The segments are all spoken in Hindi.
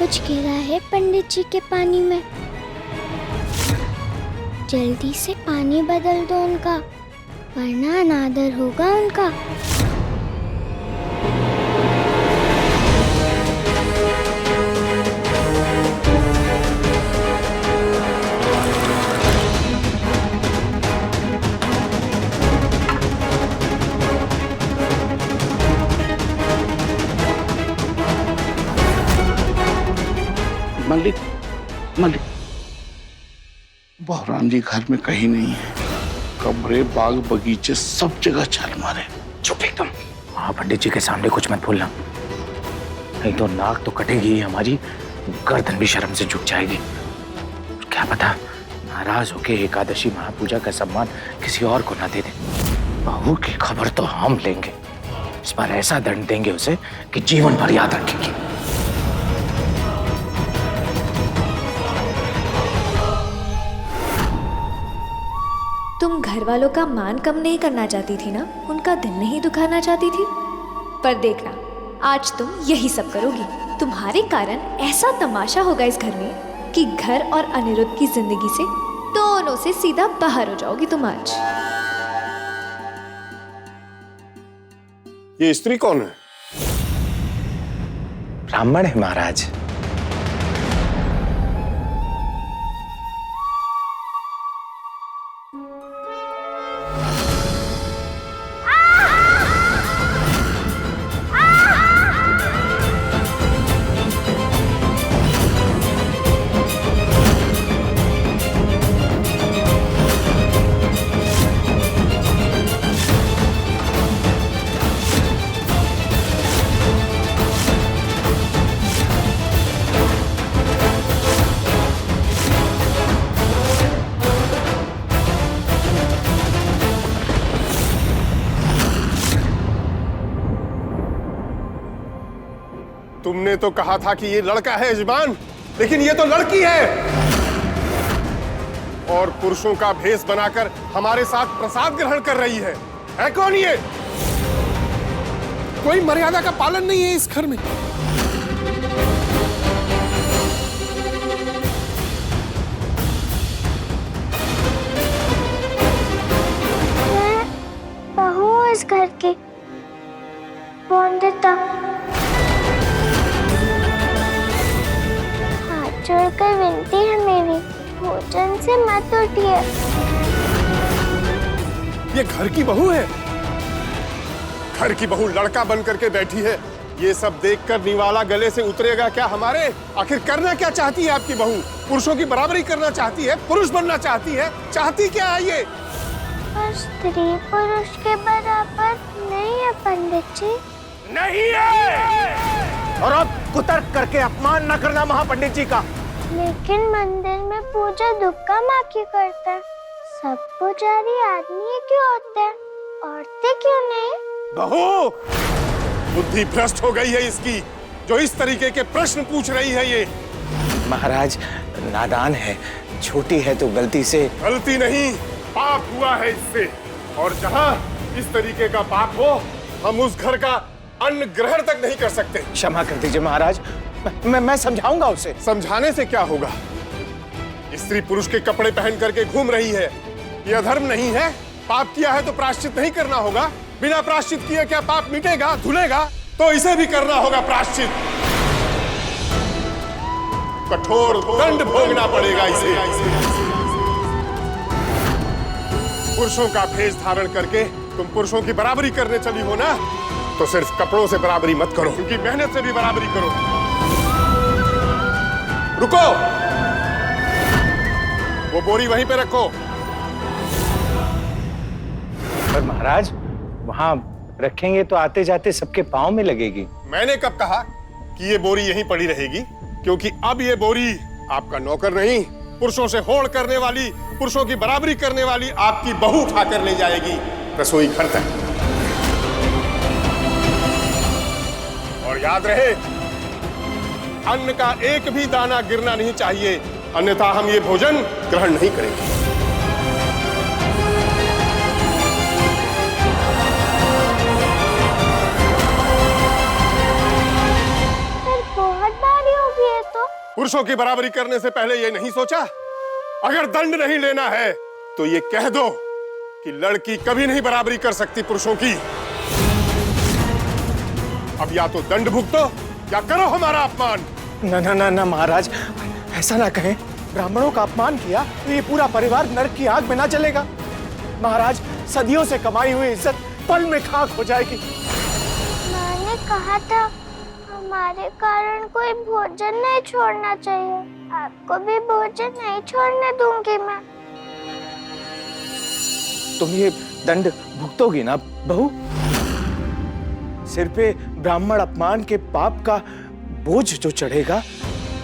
कुछ गिरा है पंडित जी के पानी में। जल्दी से पानी बदल दो उनका, वरना अनादर होगा उनका। मलिक, मलिक, बहराम जी घर में कहीं नहीं है। कमरे, बाग, बगीचे सब जगह छाल मारे। चुप एकदम। हाँ, पंडित जी के सामने कुछ मत भूलना, नहीं तो नाक तो कटेगी हमारी, गर्दन भी शर्म से झुक जाएगी। क्या पता नाराज होके एकादशी महापूजा का सम्मान किसी और को ना दे दे। बहू की खबर तो हम लेंगे, इस बार ऐसा दंड देंगे उसे कि जीवन भर याद रखेगी। तुम घर वालों का मान कम नहीं करना चाहती थी ना, उनका दिल नहीं दुखाना चाहती थी। पर देखना, आज तुम यही सब करोगी। तुम्हारे कारण ऐसा तमाशा होगा इस घर में कि घर और अनिरुद्ध की जिंदगी से दोनों से सीधा बाहर हो जाओगी तुम आज। ये स्त्री कौन है? ब्राह्मण है महाराज। तुमने तो कहा था कि ये लड़का है यजमान, लेकिन ये तो लड़की है। और पुरुषों का भेष बनाकर हमारे साथ प्रसाद ग्रहण कर रही है कौन ये? कोई मर्यादा का पालन नहीं है इस घर में। मैं बहू हूँ इस घर की, वंदिता। जोड़कर विनती है मेरी, भोजन से मत उठिए। ये घर की बहू है? घर की बहू लड़का बन करके बैठी है। ये सब देखकर निवाला गले से उतरेगा क्या हमारे? आखिर करना क्या चाहती है आपकी बहू? पुरुषों की बराबरी करना चाहती है, पुरुष बनना चाहती है, चाहती क्या है ये? पर स्त्री पुरुष के बराबर नहीं है पंडित जी। नहीं है। और अब कुतर्क करके अपमान न करना महापंडित जी का। लेकिन मंदिर में पूजा दुर्गा माँ की करते हैं। सब पुजारी आदमी क्यों होते हैं, औरतें क्यों नहीं? बहू, बुद्धि भ्रष्ट हो गई है इसकी, जो इस तरीके के प्रश्न पूछ रही है ये। महाराज नादान है, छोटी है तो गलती से। गलती नहीं, पाप हुआ है इससे। और जहाँ इस तरीके का पाप हो, हम उस घर का अन्न ग्रहण तक नहीं कर सकते। क्षमा कर दीजिए महाराज, मैं समझाऊंगा उसे। समझाने से क्या होगा? स्त्री पुरुष के कपड़े पहन करके घूम रही है, यह अधर्म नहीं है? पाप किया है तो प्रायश्चित नहीं करना होगा? बिना प्रायश्चित किए क्या पाप मिटेगा, धुलेगा? तो इसे भी करना होगा प्रायश्चित। कठोर दंड भोगना पड़ेगा इसे। पुरुषों का भेष धारण करके तुम पुरुषों की बराबरी करने चली हो ना, तो सिर्फ कपड़ों से बराबरी मत करो, उनकी मेहनत से भी बराबरी करो। रुको, वो बोरी वहीं पे रखो। पर महाराज वहां रखेंगे तो आते जाते सबके पांव में लगेगी। मैंने कब कहा कि ये बोरी यहीं पड़ी रहेगी? क्योंकि अब ये बोरी आपका नौकर नहीं, पुरुषों से होड़ करने वाली, पुरुषों की बराबरी करने वाली आपकी बहू उठाकर ले जाएगी रसोई घर तक। और याद रहे, अन्न का एक भी दाना गिरना नहीं चाहिए, अन्यथा हम ये भोजन ग्रहण नहीं करेंगे। पर बहुत भारी हो गई है तो। पुरुषों की बराबरी करने से पहले ये नहीं सोचा? अगर दंड नहीं लेना है तो ये कह दो कि लड़की कभी नहीं बराबरी कर सकती पुरुषों की। अब या तो दंड भुगतो या करो हमारा अपमान। ना ना ना ना महाराज, ऐसा ना कहें। ब्राह्मणों का अपमान किया तो ये पूरा परिवार नरक की आग में ना जलेगा। महाराज, सदियों से कमाई हुई इज्जत पल में खाक हो जाएगी। मैंने कहा था हमारे कारण कोई भोजन नहीं छोड़ना चाहिए। आपको भी भोजन नहीं छोड़ने दूंगी मैं। तुम ये दंड भुगतोगी ना बहू? सिर पे ब्राह्मण अपमान के पाप का बोझ जो चढ़ेगा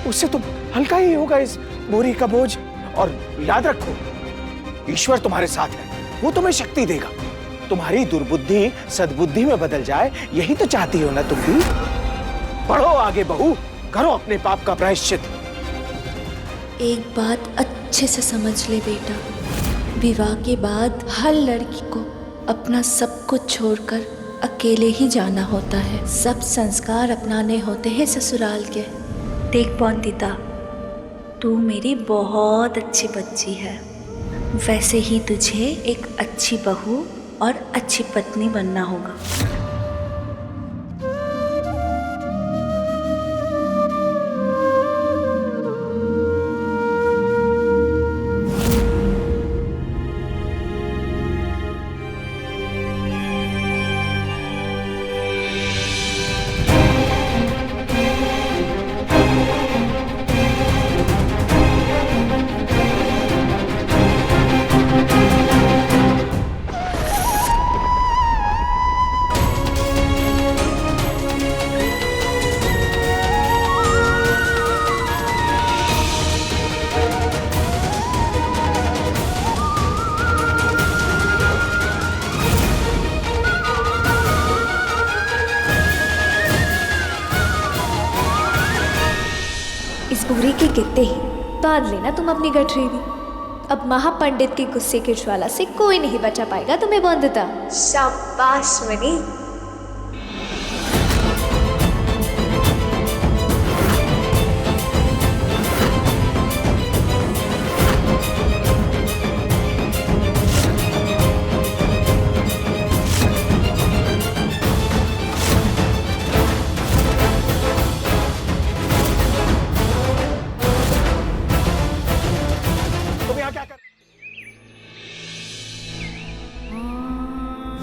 उससे तो हल्का ही होगा इस बोरी का बोझ। और याद रखो, ईश्वर तुम्हारे साथ है, वो तुम्हें शक्ति देगा। तुम्हारी दुर्बुद्धि सद्बुद्धि में बदल जाए, यही तो चाहती हो ना तुम भी? बढ़ो आगे बहू, करो अपने पाप का प्रायश्चित। एक बात अच्छे से समझ ले बेटा, विवाह के बाद हर लड़की को अपना सब कुछ छोड़कर अकेले ही जाना होता है। सब संस्कार अपनाने होते हैं ससुराल के। देख बॉन्दिता, तू मेरी बहुत अच्छी बच्ची है। वैसे ही तुझे एक अच्छी बहू और अच्छी पत्नी बनना होगा। पूरी के गिरते ही बांध लेना तुम अपनी गठरी भी। अब महापंडित के गुस्से की ज्वाला से कोई नहीं बचा पाएगा तुम्हें बंधता। शाबाश मनी।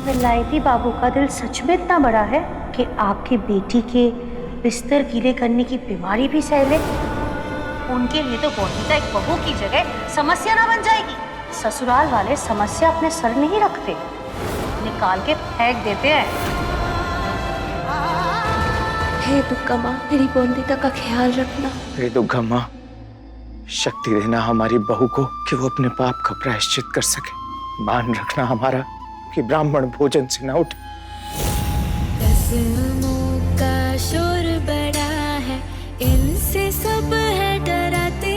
विलायती बाबू का दिल सच में इतना बड़ा है कि आपकी बेटी के बिस्तर गीले करने की बीमारी भी सह ले। उनके लिए तो बॉन्दिता एक बहू की जगह समस्या ना बन जाएगी। ससुराल वाले समस्या अपने सर नहीं रखते, निकाल के फेंक देते हैं। हे दुर्गा माँ, मेरी बॉन्दिता का ख्याल रखना। हे दुर्गा माँ, शक्ति देना हमारी बहू को कि वो अपने पाप का प्रायश्चित कर सके। मान रखना हमारा कि ब्राह्मण भोजन से न उठे। कसमों का शोर बड़ा है, इनसे सब है डराते।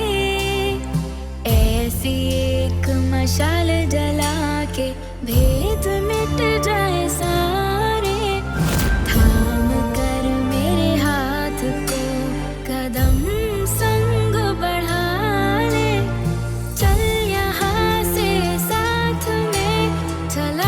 ऐसी एक मशाल जला के भेद मिट जाए सारे। थाम कर मेरे हाथ को कदम संग बढ़ा ले। चल यहाँ से साथ में चला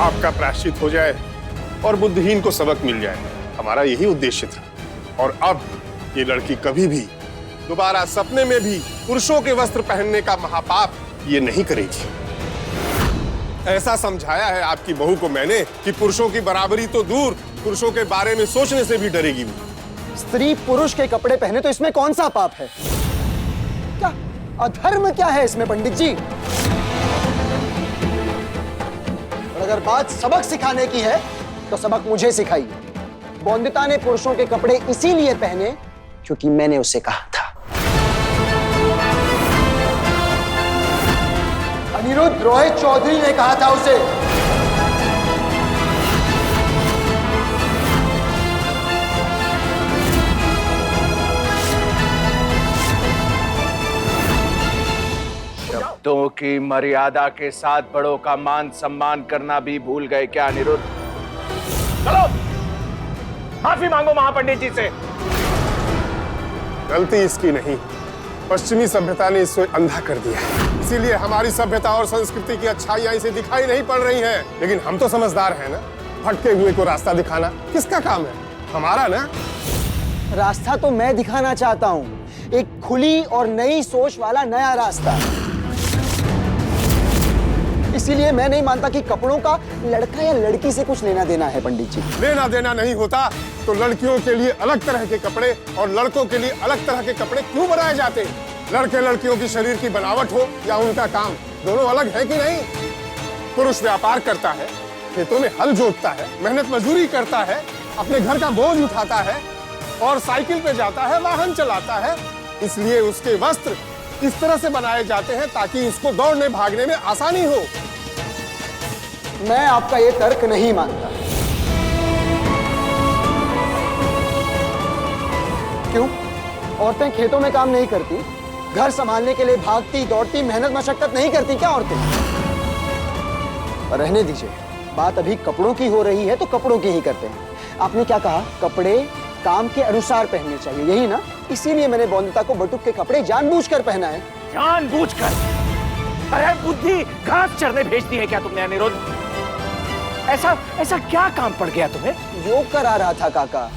आपका प्रायश्चित हो जाए और बुद्धिहीन को सबक मिल जाए, हमारा यही उद्देश्य था। और अब ये लड़की कभी भी दोबारा सपने में भी पुरुषों के वस्त्र पहनने का महापाप ये नहीं करेगी। ऐसा समझाया है आपकी बहू को मैंने कि पुरुषों की बराबरी तो दूर, पुरुषों के बारे में सोचने से भी डरेगी वो। स्त्री पुरुष के कपड़े पहने तो इसमें कौन सा पाप है? क्या अधर्म क्या है इसमें पंडित जी? अगर बात सबक सिखाने की है तो सबक मुझे सिखाइए। बॉन्दिता ने पुरुषों के कपड़े इसीलिए पहने क्योंकि मैंने उसे कहा था। अनिरुद्ध, रोहित चौधरी ने कहा था उसे। शब्दों की मर्यादा के साथ बड़ों का मान सम्मान करना भी भूल गए क्या अनिरुद्ध? चलो माफी मांगो महापंडित जी से। गलती इसकी नहीं, पश्चिमी सभ्यता ने इसे अंधा कर दिया है। इसीलिए हमारी सभ्यता और संस्कृति की अच्छाइयां इसे दिखाई नहीं पड़ रही हैं। लेकिन हम तो समझदार हैं ना, भटके हुए को रास्ता दिखाना किसका काम है? हमारा ना। रास्ता तो मैं दिखाना चाहता हूँ, एक खुली और नई सोच वाला नया रास्ता। इसीलिए मैं नहीं मानता कि कपड़ों का लड़का या लड़की से कुछ लेना देना है पंडित जी। लेना देना नहीं होता तो लड़कियों के लिए अलग तरह के कपड़े और लड़कों के लिए अलग तरह के कपड़े क्यों बनाए जाते? लड़के लड़कियों की शरीर की बनावट हो या उनका काम, दोनों अलग है कि नहीं? पुरुष व्यापार करता है, खेतों में हल जोतता है, मेहनत मजदूरी करता है, अपने घर का बोझ उठाता है और साइकिल पे जाता है, वाहन चलाता है। इसलिए उसके वस्त्र इस तरह से बनाए जाते हैं ताकि उसको दौड़ने भागने में आसानी हो। मैं आपका ये तर्क नहीं मानता। क्यों? औरतें खेतों में काम नहीं करती? घर संभालने के लिए भागती दौड़ती मेहनत मशक्कत नहीं करती क्या औरतें? रहने दीजिए, बात अभी कपड़ों की हो रही है तो कपड़ों की ही करते हैं। आपने क्या कहा? कपड़े काम के अनुसार पहनने चाहिए, यही ना? इसीलिए मैंने बौंदिता को बटुक के कपड़े जानबूझकर पहना है। जानबूझकर? अरे बुद्धि घास चरने भेजती है क्या तुमने अनिरुद्ध? ऐसा क्या काम पड़ गया तुम्हें? योग करा रहा था काका।